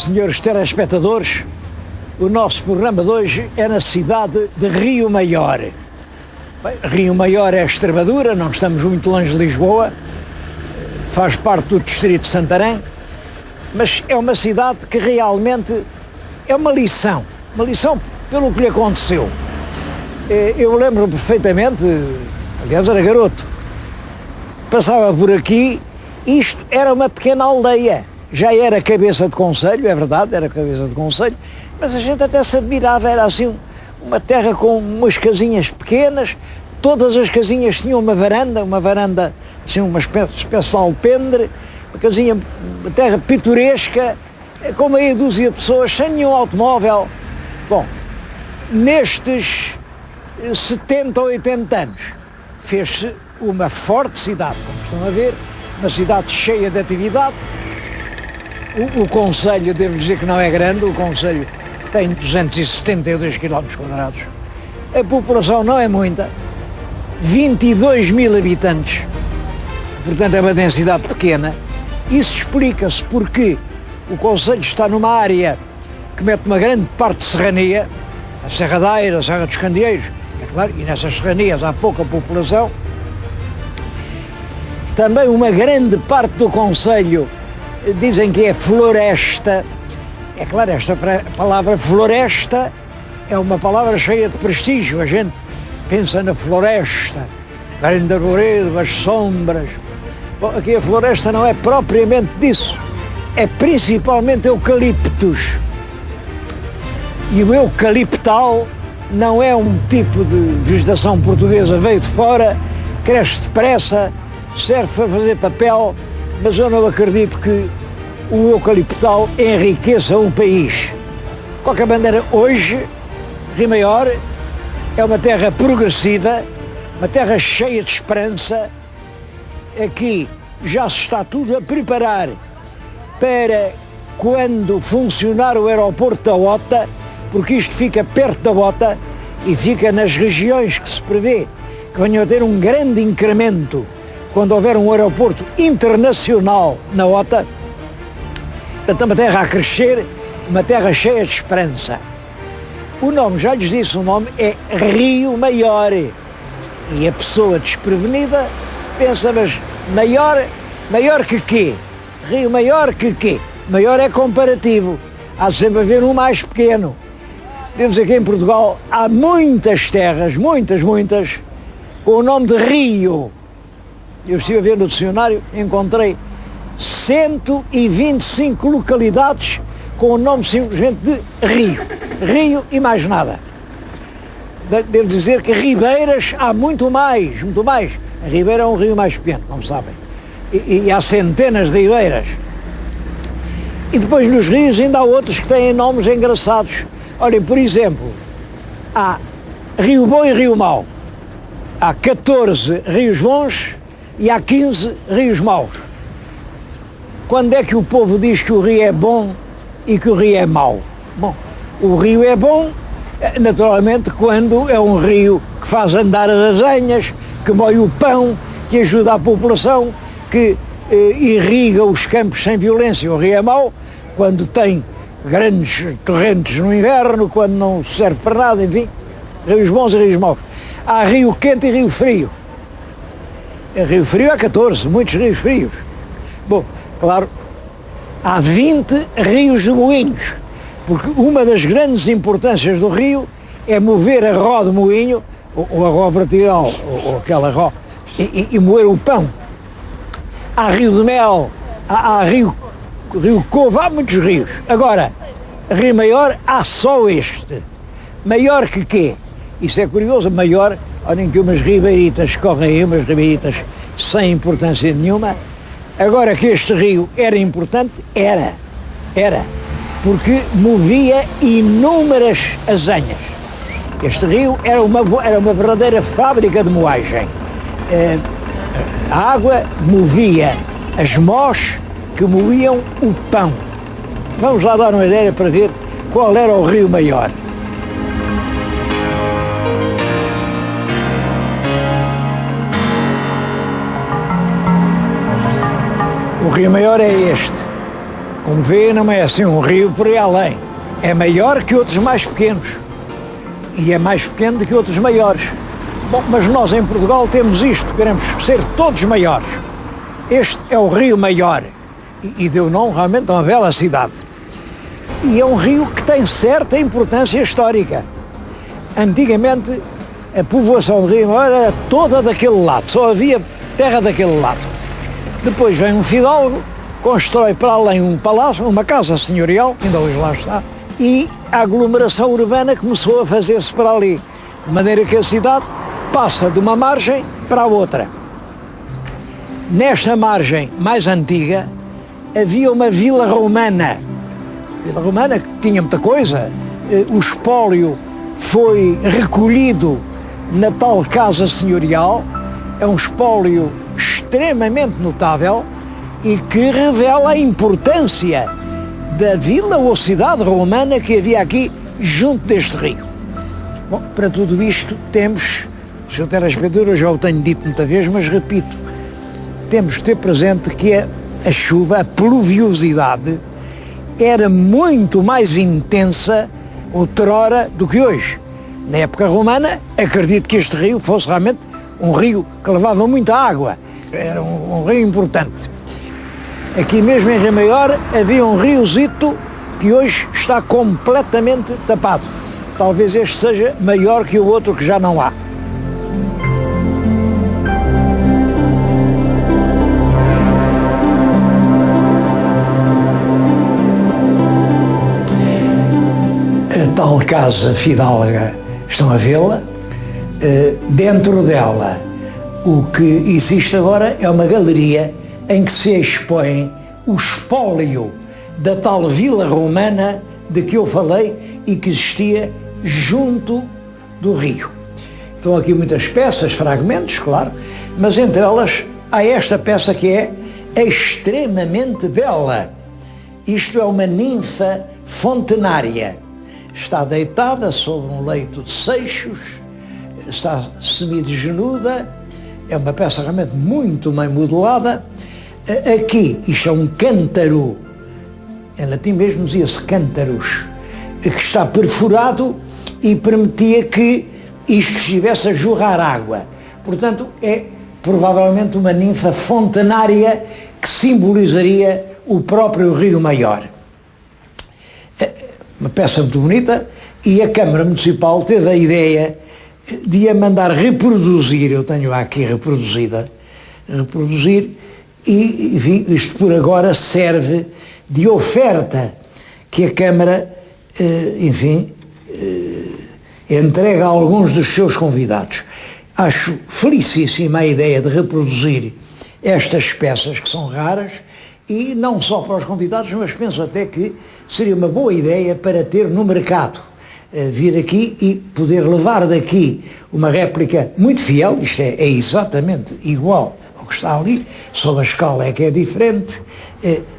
senhores telespectadores, o nosso programa de hoje é na cidade de Rio Maior. Bem, Rio Maior é Extremadura, não estamos muito longe de Lisboa, faz parte do distrito de Santarém, mas é uma cidade que realmente é uma lição pelo que lhe aconteceu. Eu lembro perfeitamente, aliás era garoto, passava por aqui, isto era uma pequena aldeia, já era cabeça de concelho, é verdade, era cabeça de concelho, mas a gente até se admirava, era assim uma terra com umas casinhas pequenas, todas as casinhas tinham uma varanda, assim uma espécie de alpendre, uma terra pitoresca, com meia dúzia de pessoas, sem nenhum automóvel. Bom, nestes 70 ou 80 anos, fez-se uma forte cidade, como estão a ver, uma cidade cheia de atividade. O concelho, devo dizer que não é grande, o concelho tem 272 km². A população não é muita, 22 mil habitantes, portanto é uma densidade pequena. Isso explica-se porque o concelho está numa área que mete uma grande parte de serrania, a Serra da Eira, a Serra dos Candeeiros, é claro, e nessas serranias há pouca população. Também uma grande parte do concelho dizem que é floresta. É claro, esta palavra floresta é uma palavra cheia de prestígio. A gente pensa na floresta, grande arvoredo, as sombras. Bom, aqui a floresta não é propriamente disso, é principalmente eucaliptos. E o eucaliptal não é um tipo de vegetação portuguesa, veio de fora, cresce depressa, serve para fazer papel, mas eu não acredito que o eucaliptal enriqueça um país. De qualquer maneira, hoje, Rio Maior é uma terra progressiva, uma terra cheia de esperança. Aqui já se está tudo a preparar para quando funcionar o aeroporto da OTA, porque isto fica perto da OTA e fica nas regiões que se prevê que venham a ter um grande incremento quando houver um aeroporto internacional na OTA. Portanto, uma terra a crescer, uma terra cheia de esperança. O nome, já lhes disse, o nome é Rio Maior. E a pessoa desprevenida pensa, mas maior que quê? Rio Maior que quê? Maior é comparativo. Há sempre a ver um mais pequeno. Devo dizer que em Portugal há muitas terras, muitas, com o nome de Rio. Eu estive a ver no dicionário, encontrei 125 localidades com o nome simplesmente de Rio. Rio e mais nada. Devo dizer que ribeiras há muito mais. A ribeira é um rio mais pequeno, como sabem. E há centenas de ribeiras. E depois nos rios ainda há outros que têm nomes engraçados. Olhem, por exemplo, há Rio Bom e Rio Mau. Há 14 rios bons e há 15 rios maus. Quando é que o povo diz que o rio é bom e que o rio é mau? Bom, o rio é bom, naturalmente, quando é um rio que faz andar as azenhas, que moe o pão, que ajuda a população, que irriga os campos sem violência. O rio é mau quando tem grandes torrentes no inverno, quando não serve para nada, enfim, rios bons e rios maus. Há rio quente e rio frio. Rio frio há 14, muitos rios frios. Bom, claro, há 20 rios de moinhos, porque uma das grandes importâncias do rio é mover a ró de moinho, ou a ró vertical, ou aquela ró, e moer o pão. Há rio de Mel, há rio Covo, há muitos rios. Agora, Rio Maior há só este. Maior que quê? Isso é curioso, maior, olhem que umas ribeiritas correm aí, umas ribeiritas sem importância nenhuma. Agora que este rio era importante, era, porque movia inúmeras azenhas. Este rio era uma verdadeira fábrica de moagem. A água movia as mós que moíam o pão. Vamos lá dar uma ideia para ver qual era o Rio Maior. O Rio Maior é este. Como vê, não é assim um rio por aí além. É maior que outros mais pequenos. E é mais pequeno do que outros maiores. Bom, mas nós em Portugal temos isto, queremos ser todos maiores. Este é o Rio Maior e deu nome realmente a uma bela cidade. E é um rio que tem certa importância histórica. Antigamente a povoação do Rio Maior era toda daquele lado, só havia terra daquele lado. Depois vem um fidalgo, constrói para além um palácio, uma casa senhorial, que ainda hoje lá está, e a aglomeração urbana começou a fazer-se para ali, de maneira que a cidade passa de uma margem para a outra. Nesta margem mais antiga havia uma vila romana que tinha muita coisa. O espólio foi recolhido na tal casa senhorial, é um espólio extremamente notável e que revela a importância da vila ou cidade romana que havia aqui junto deste rio. Bom, para tudo isto temos, Sr. Telespectador, eu já o tenho dito muitas vezes, mas repito, temos que ter presente que a chuva, a pluviosidade, era muito mais intensa outrora do que hoje. Na época romana, acredito que este rio fosse realmente um rio que levava muita água, era um rio importante. Aqui mesmo em Rio Maior havia um riozito que hoje está completamente tapado. Talvez este seja maior que o outro que já não há. A tal casa fidalga, estão a vê-la, dentro dela o que existe agora é uma galeria em que se expõe o espólio da tal vila romana de que eu falei e que existia junto do rio. Estão aqui muitas peças, fragmentos, claro, mas entre elas há esta peça que é extremamente bela. Isto é uma ninfa fontenária. Está deitada sobre um leito de seixos, está semidesnuda, é uma peça realmente muito bem modelada. Aqui, isto é um cântaro, em latim mesmo dizia-se cântaros, que está perfurado e permitia que isto estivesse a jorrar água. Portanto, é provavelmente uma ninfa fontenária que simbolizaria o próprio Rio Maior. Uma peça muito bonita, e a Câmara Municipal teve a ideia de a mandar reproduzir, eu tenho aqui reproduzir, e enfim, isto por agora serve de oferta que a Câmara, entrega a alguns dos seus convidados. Acho felicíssima a ideia de reproduzir estas peças que são raras, e não só para os convidados, mas penso até que seria uma boa ideia para ter no mercado, vir aqui e poder levar daqui uma réplica muito fiel, isto é exatamente igual ao que está ali, só a escala é que é diferente.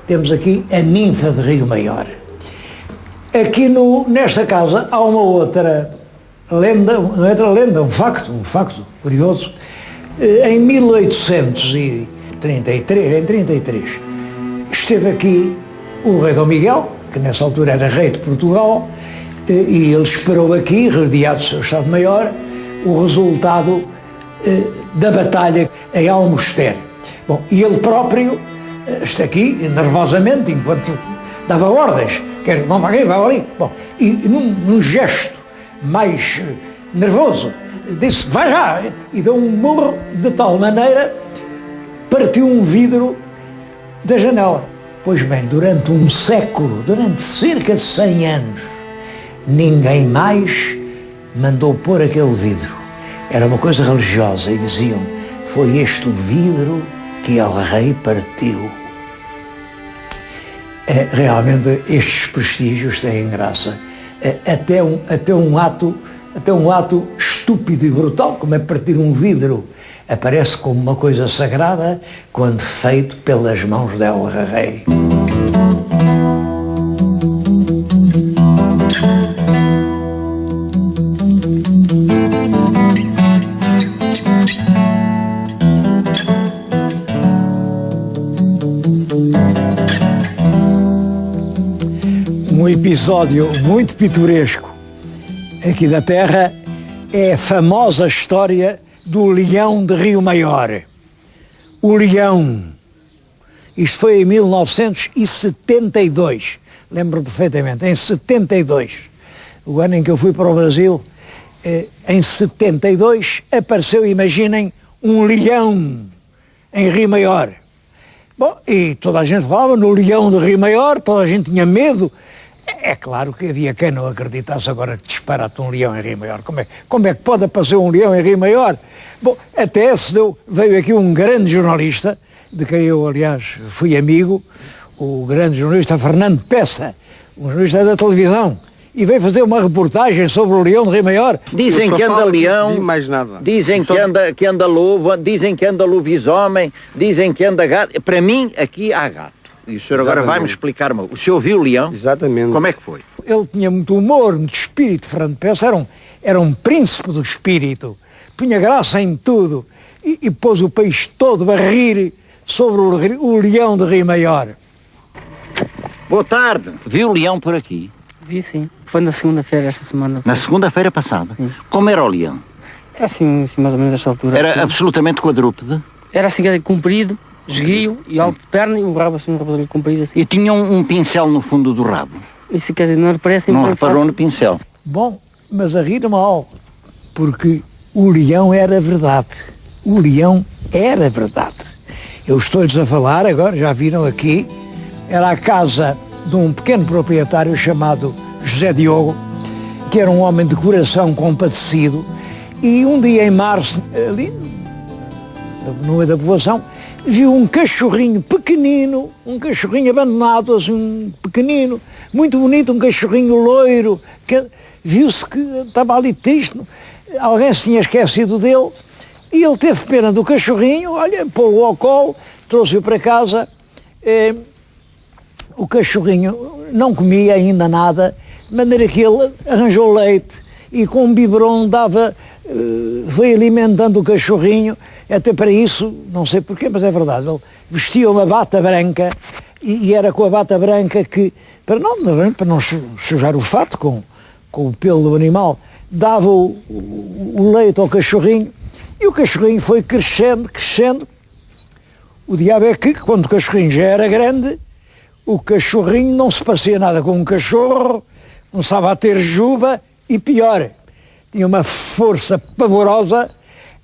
Temos aqui a ninfa de Rio Maior. Aqui nesta casa há uma outra lenda, um facto curioso. Em 1833, esteve aqui o rei Dom Miguel, que nessa altura era rei de Portugal, e ele esperou aqui, rodeado do seu Estado-Maior, o resultado da batalha em Almoster. Bom, e ele próprio está aqui, nervosamente, enquanto dava ordens, quer vão para aqui, vai ali. Bom, e num gesto mais nervoso, disse, vai já, e deu um murro de tal maneira, partiu um vidro da janela. Pois bem, durante um século, durante cerca de 100 anos, ninguém mais mandou pôr aquele vidro. Era uma coisa religiosa e diziam, foi este o vidro que el rei partiu. Realmente estes prestígios têm graça. Até um ato estúpido e brutal, como é partir um vidro, aparece como uma coisa sagrada quando feito pelas mãos del rei. Um episódio muito pitoresco aqui da terra é a famosa história do leão de Rio Maior. O leão. Isto foi em 1972. Lembro perfeitamente, em 72. O ano em que eu fui para o Brasil, em 72, apareceu, imaginem, um leão em Rio Maior. Bom, e toda a gente falava no leão de Rio Maior, toda a gente tinha medo. É claro que havia quem não acreditasse agora que disparate um leão em Rio Maior. Como é que pode aparecer um leão em Rio Maior? Bom, até veio aqui um grande jornalista, de quem eu, aliás, fui amigo, o grande jornalista Fernando Peça, um jornalista da televisão, e veio fazer uma reportagem sobre o leão de Rio Maior. Dizem que anda leão, mais nada. Dizem que anda lobo, dizem que anda lobisomem, dizem que anda gato. Para mim, aqui há gato. E o senhor agora vai-me explicar-me. O senhor viu o leão? Exatamente. Como é que foi? Ele tinha muito humor, muito espírito. Fernando Peça era um príncipe do espírito. Punha graça em tudo. E pôs o país todo a rir sobre o leão de Rio Maior. Boa tarde. Viu o leão por aqui? Vi, sim. Foi na segunda-feira esta semana. Na segunda-feira passada? Sim. Como era o leão? Era assim mais ou menos desta altura. Era assim. absolutamente quadrúpede? Era assim, comprido, esguio e alto de perna e o rabo assim, um rabo comprido assim. E tinha um pincel no fundo do rabo? Isso quer dizer, não parece... Não reparou no pincel? Bom, mas a rir mal, porque o leão era verdade. O leão era verdade. Eu estou-lhes a falar agora, já viram aqui, era a casa de um pequeno proprietário chamado José Diogo, que era um homem de coração compadecido, e um dia em março, ali no meio da povoação, viu um cachorrinho pequenino, um cachorrinho abandonado, assim, pequenino, muito bonito, um cachorrinho loiro, que viu-se que estava ali triste, alguém se tinha esquecido dele, e ele teve pena do cachorrinho, olha, pô-o ao colo, trouxe-o para casa. O cachorrinho não comia ainda nada, de maneira que ele arranjou leite e com um biberon foi alimentando o cachorrinho. Até para isso, não sei porquê, mas é verdade, ele vestia uma bata branca e era com a bata branca que, para não sujar o fato com o pelo do animal, dava o leite ao cachorrinho e o cachorrinho foi crescendo. O diabo é que, quando o cachorrinho já era grande, o cachorrinho não se parecia nada com um cachorro, começava a ter juba e pior, tinha uma força pavorosa,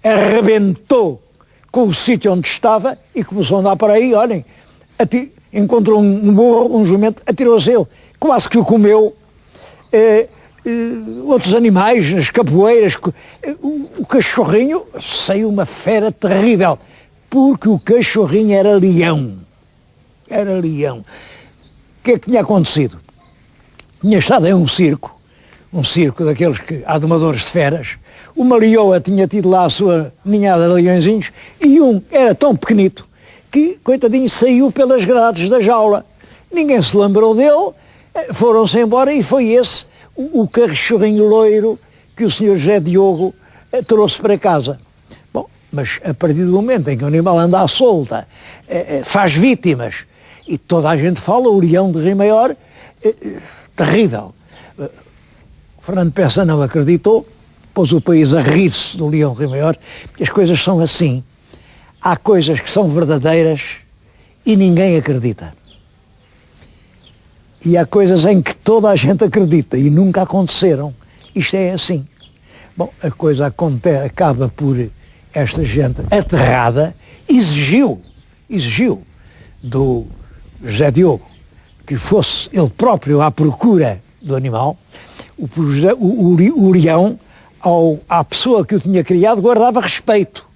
arrebentou com o sítio onde estava e começou a andar por aí, olhem, encontrou um burro, um jumento, atirou-se ele, quase que o comeu, outros animais, nas capoeiras, o cachorrinho saiu uma fera terrível, porque o cachorrinho era leão. Era leão. O que é que tinha acontecido? Tinha estado em um circo daqueles há domadores de feras, uma leoa tinha tido lá a sua ninhada de leõezinhos e um era tão pequenito que, coitadinho, saiu pelas grades da jaula. Ninguém se lembrou dele, foram-se embora e foi esse o cachorrinho loiro que o senhor José Diogo trouxe para casa. Bom, mas a partir do momento em que o animal anda à solta, faz vítimas, e toda a gente fala, o leão de Rio Maior, terrível. Fernando Peça não acreditou, pôs o país a rir-se do leão de Rio Maior, porque as coisas são assim. Há coisas que são verdadeiras e ninguém acredita. E há coisas em que toda a gente acredita e nunca aconteceram. Isto é assim. Bom, a coisa acaba por esta gente aterrada, exigiu do José Diogo que fosse ele próprio à procura do animal. O leão, à pessoa que o tinha criado, guardava respeito.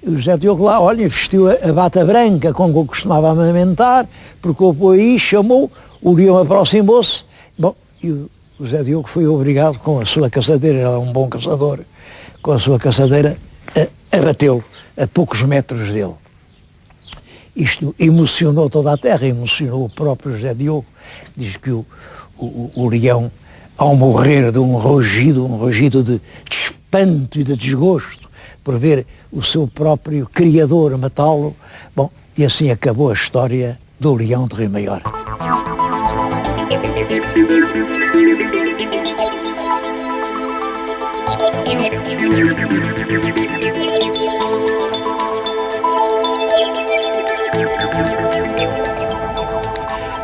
E o José Diogo lá, olha, vestiu a bata branca com que eu costumava amamentar, procurou aí, chamou, o leão aproximou-se. Bom, e o José Diogo foi obrigado, com a sua caçadeira, ele é um bom caçador, com a sua caçadeira, a batê-lo a poucos metros dele. Isto emocionou toda a terra, emocionou o próprio José Diogo. Diz que o leão, ao morrer de um rugido de espanto e de desgosto, por ver o seu próprio criador matá-lo. Bom, e assim acabou a história do leão de Rio Maior.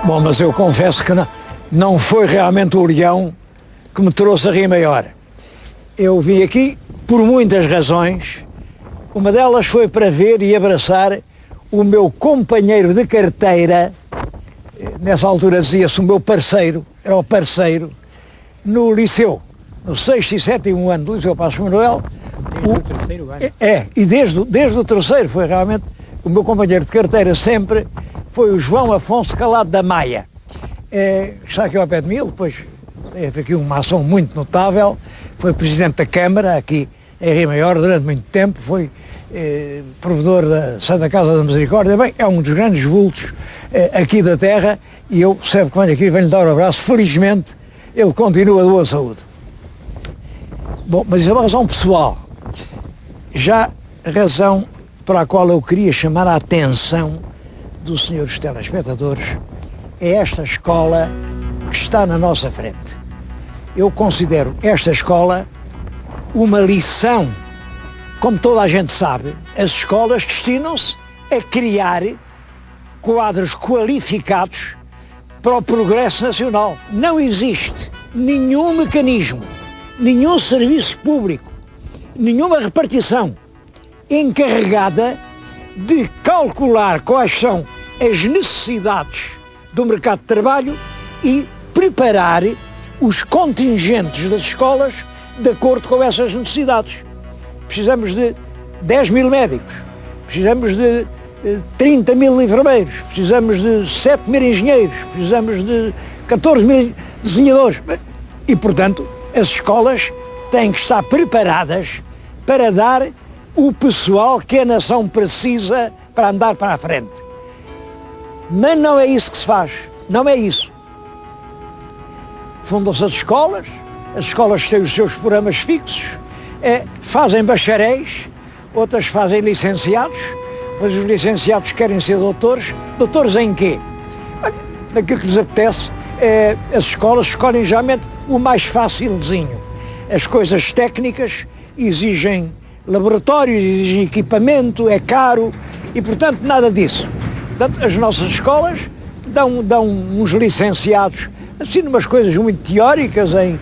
Bom, mas eu confesso que não foi realmente o leão que me trouxe a Rio Maior. Eu vim aqui por muitas razões. Uma delas foi para ver e abraçar o meu companheiro de carteira, nessa altura dizia-se o meu parceiro, era o parceiro, no liceu, no 6º e 7º ano do Liceu Passos Manuel. Desde o terceiro ano. E desde o terceiro foi realmente o meu companheiro de carteira sempre, foi o João Afonso Calado da Maia. Está aqui ao pé de mim, depois teve aqui uma ação muito notável, foi presidente da Câmara aqui em Rio Maior durante muito tempo, foi provedor da Santa Casa da Misericórdia, bem, é um dos grandes vultos aqui da terra e eu sempre que venho aqui venho-lhe dar um abraço, felizmente ele continua de boa saúde. Bom, mas isso é uma razão pessoal, já a razão para a qual eu queria chamar a atenção dos senhores telespectadores é esta escola que está na nossa frente. Eu considero esta escola uma lição. Como toda a gente sabe, as escolas destinam-se a criar quadros qualificados para o progresso nacional. Não existe nenhum mecanismo, nenhum serviço público, nenhuma repartição encarregada de calcular quais são as necessidades do mercado de trabalho e preparar os contingentes das escolas de acordo com essas necessidades. Precisamos de 10 mil médicos, precisamos de 30 mil enfermeiros, precisamos de 7 mil engenheiros, precisamos de 14 mil desenhadores. E, portanto, as escolas têm que estar preparadas para dar o pessoal que a nação precisa para andar para a frente. Mas não é isso que se faz, não é isso. Fundam-se as escolas têm os seus programas fixos, fazem bacharéis, outras fazem licenciados, mas os licenciados querem ser doutores. Doutores em quê? Naquilo que lhes apetece, as escolas escolhem geralmente o mais facilzinho. As coisas técnicas exigem laboratórios, exigem equipamento, é caro e, portanto, nada disso. Portanto, as nossas escolas dão uns licenciados, assim, umas coisas muito teóricas em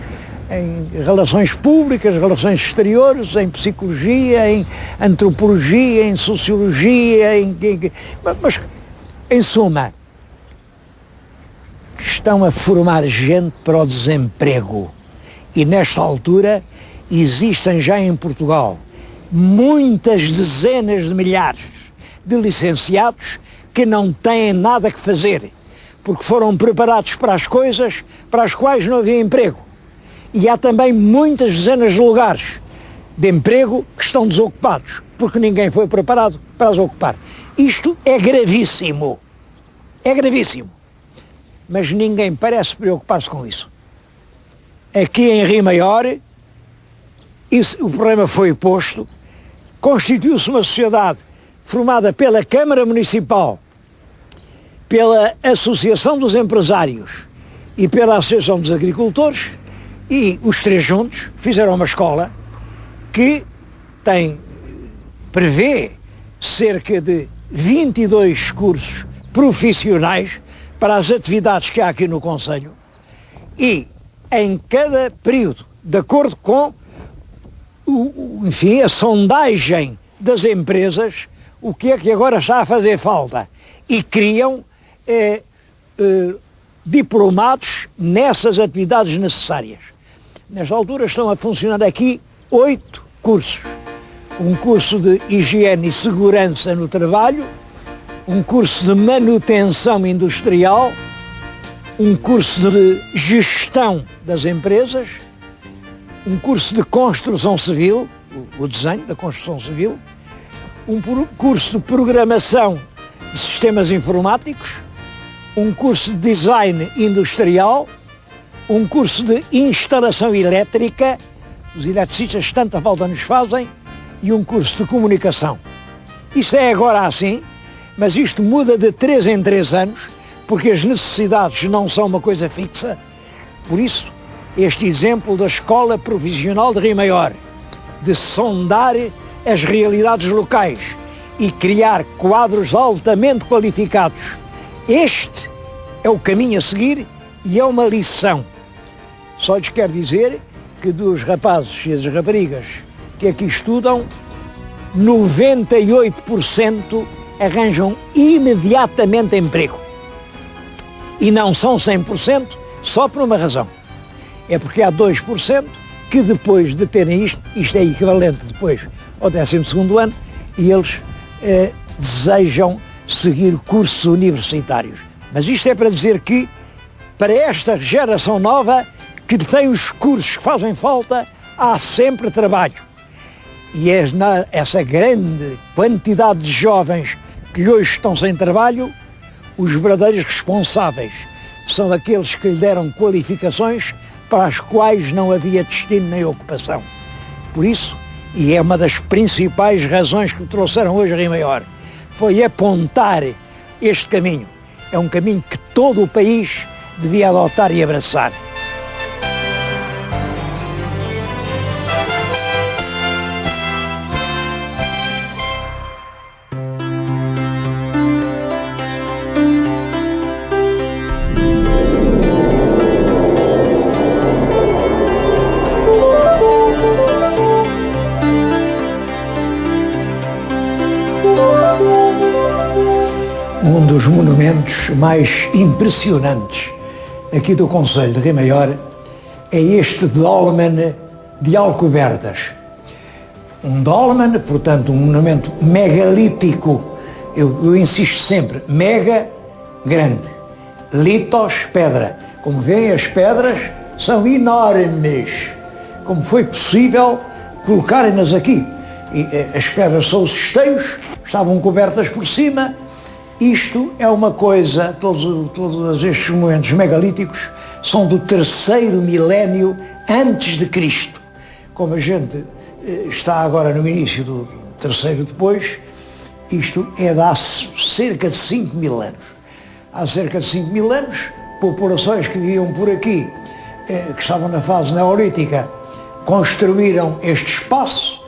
relações públicas, relações exteriores, em psicologia, em antropologia, em sociologia, mas, em suma, estão a formar gente para o desemprego. E nesta altura existem já em Portugal muitas dezenas de milhares de licenciados que não têm nada que fazer, porque foram preparados para as coisas para as quais não havia emprego. E há também muitas dezenas de lugares de emprego que estão desocupados, porque ninguém foi preparado para os ocupar. Isto é gravíssimo. É gravíssimo. Mas ninguém parece preocupar-se com isso. Aqui em Rio Maior, o problema foi posto, constituiu-se uma sociedade formada pela Câmara Municipal, pela Associação dos Empresários e pela Associação dos Agricultores, e os três juntos fizeram uma escola que prevê cerca de 22 cursos profissionais para as atividades que há aqui no Concelho, e em cada período, de acordo com a sondagem das empresas, o que é que agora está a fazer falta, e criam diplomados nessas atividades necessárias. Nesta altura estão a funcionar aqui 8 cursos. Um curso de higiene e segurança no trabalho, um curso de manutenção industrial, um curso de gestão das empresas, um curso de construção civil, o desenho da construção civil, um curso de programação de sistemas informáticos, um curso de design industrial, um curso de instalação elétrica, os eletricistas tanta falta nos fazem, e um curso de comunicação. Isto é agora assim, mas isto muda de 3 em 3 anos, porque as necessidades não são uma coisa fixa, Por isso, este exemplo da Escola Provisional de Rio Maior, de sondar as realidades locais e criar quadros altamente qualificados, este é o caminho a seguir e é uma lição. Só lhes quero dizer que dos rapazes e das raparigas que aqui estudam, 98% arranjam imediatamente emprego. E não são 100% só por uma razão. É porque há 2% que depois de terem isto é equivalente depois ao 12º ano, e eles desejam seguir cursos universitários. Mas isto é para dizer que, para esta geração nova, que tem os cursos que fazem falta, há sempre trabalho. E é essa grande quantidade de jovens que hoje estão sem trabalho, os verdadeiros responsáveis são aqueles que lhe deram qualificações para as quais não havia destino nem ocupação. Por isso, e é uma das principais razões que me trouxeram hoje a Rio Maior, foi apontar este caminho. É um caminho que todo o país devia adotar e abraçar. Um dos monumentos mais impressionantes aqui do Concelho de Rio Maior é este dolmen de Alcoberdas. Um dolmen, portanto, um monumento megalítico, eu insisto sempre, mega, grande, litos, pedra. Como veem, as pedras são enormes. Como foi possível colocarem-nas aqui? E as pedras são os esteios, estavam cobertas por cima. Isto é uma coisa, todos estes monumentos megalíticos são do 3º milénio antes de Cristo. Como a gente está agora no início do 3º depois, isto é de há cerca de 5.000 anos. Há cerca de 5.000 anos, populações que viviam por aqui, que estavam na fase neolítica, construíram este espaço,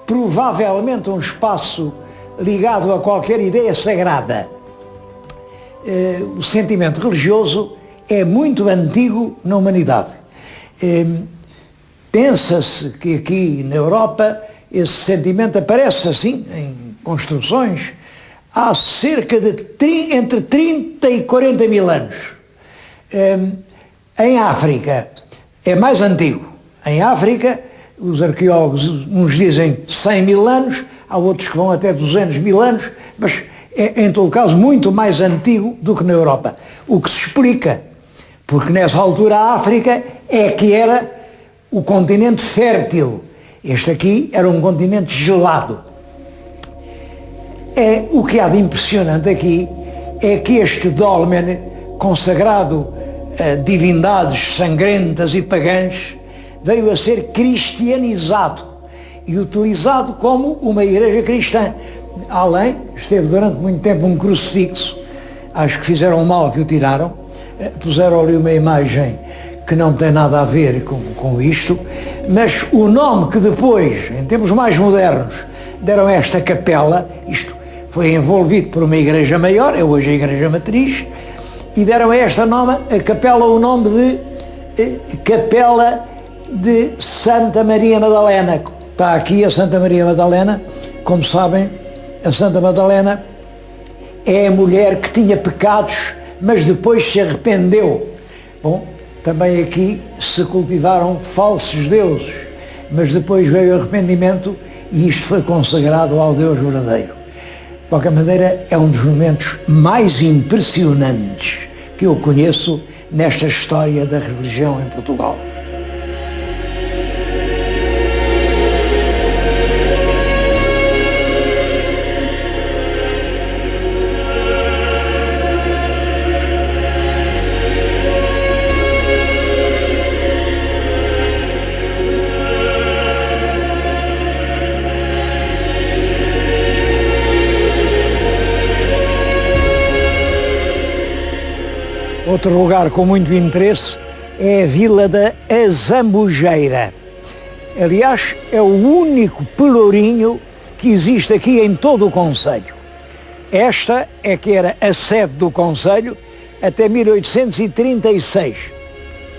provavelmente um espaço ligado a qualquer ideia sagrada. O sentimento religioso é muito antigo na humanidade. Pensa-se que aqui na Europa esse sentimento aparece assim, em construções, há cerca de entre 30 e 40 mil anos. Em África é mais antigo. Em África, os arqueólogos, uns dizem 100 mil anos, há outros que vão até 200 mil anos, mas é, em todo caso, muito mais antigo do que na Europa. O que se explica, porque nessa altura a África é que era o continente fértil. Este aqui era um continente gelado. O que há de impressionante aqui é que este dolmen, consagrado a divindades sangrentas e pagãs, veio a ser cristianizado e utilizado como uma igreja cristã. Além, esteve durante muito tempo um crucifixo, acho que fizeram mal que o tiraram, puseram ali uma imagem que não tem nada a ver com isto, mas o nome que depois, em tempos mais modernos, deram a esta capela, isto foi envolvido por uma igreja maior, é hoje a igreja matriz, e deram a esta a capela o nome de Capela de Santa Maria Madalena. Está aqui a Santa Maria Madalena, como sabem, a Santa Madalena é a mulher que tinha pecados, mas depois se arrependeu. Bom, também aqui se cultivaram falsos deuses, mas depois veio o arrependimento e isto foi consagrado ao Deus verdadeiro. De qualquer maneira, é um dos momentos mais impressionantes que eu conheço nesta história da religião em Portugal. Outro lugar com muito interesse é a vila da Azambujeira. Aliás, é o único pelourinho que existe aqui em todo o concelho. Esta é que era a sede do concelho até 1836.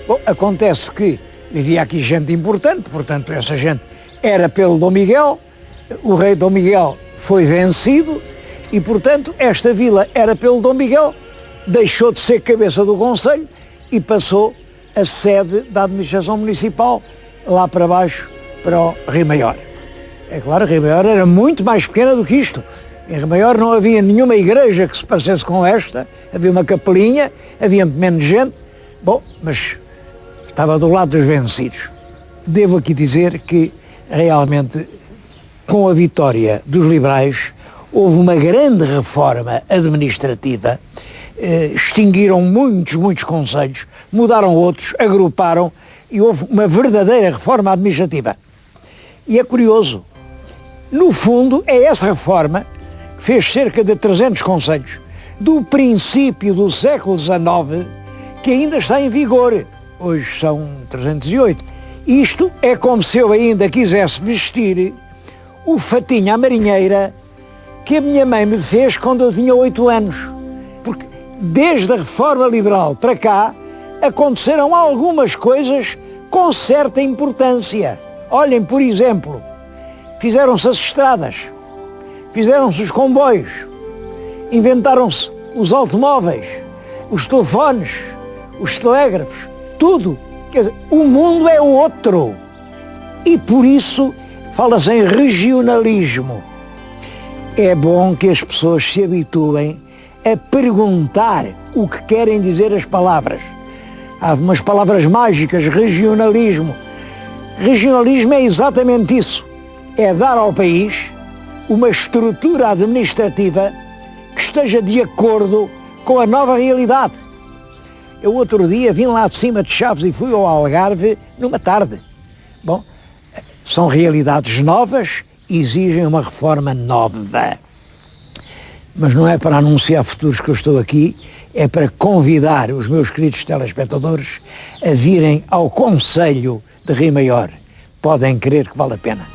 Bom, acontece que vivia aqui gente importante, portanto essa gente era pelo Dom Miguel, o rei Dom Miguel foi vencido e, portanto, esta vila era pelo Dom Miguel, deixou de ser cabeça do concelho e passou a sede da administração municipal lá para baixo, para o Rio Maior. É claro, Rio Maior era muito mais pequena do que isto. Em Rio Maior não havia nenhuma igreja que se parecesse com esta, havia uma capelinha, havia menos gente, bom, mas estava do lado dos vencidos. Devo aqui dizer que realmente, com a vitória dos liberais, houve uma grande reforma administrativa, extinguiram muitos concelhos, mudaram outros, agruparam e houve uma verdadeira reforma administrativa. E é curioso, no fundo é essa reforma que fez cerca de 300 concelhos do princípio do século XIX que ainda está em vigor. Hoje são 308. Isto é como se eu ainda quisesse vestir o fatinho à marinheira que a minha mãe me fez quando eu tinha 8 anos. Porque desde a reforma liberal para cá aconteceram algumas coisas com certa importância. Olhem, por exemplo, fizeram-se as estradas, fizeram-se os comboios, inventaram-se os automóveis, os telefones, os telégrafos, tudo. Quer dizer, o mundo é outro. E por isso fala-se em regionalismo. É bom que as pessoas se habituem a perguntar o que querem dizer as palavras. Há umas palavras mágicas, regionalismo. Regionalismo é exatamente isso. É dar ao país uma estrutura administrativa que esteja de acordo com a nova realidade. Eu outro dia vim lá de cima de Chaves e fui ao Algarve numa tarde. Bom, são realidades novas e exigem uma reforma nova. Mas não é para anunciar futuros que eu estou aqui, é para convidar os meus queridos telespectadores a virem ao Concelho de Rio Maior. Podem crer que vale a pena.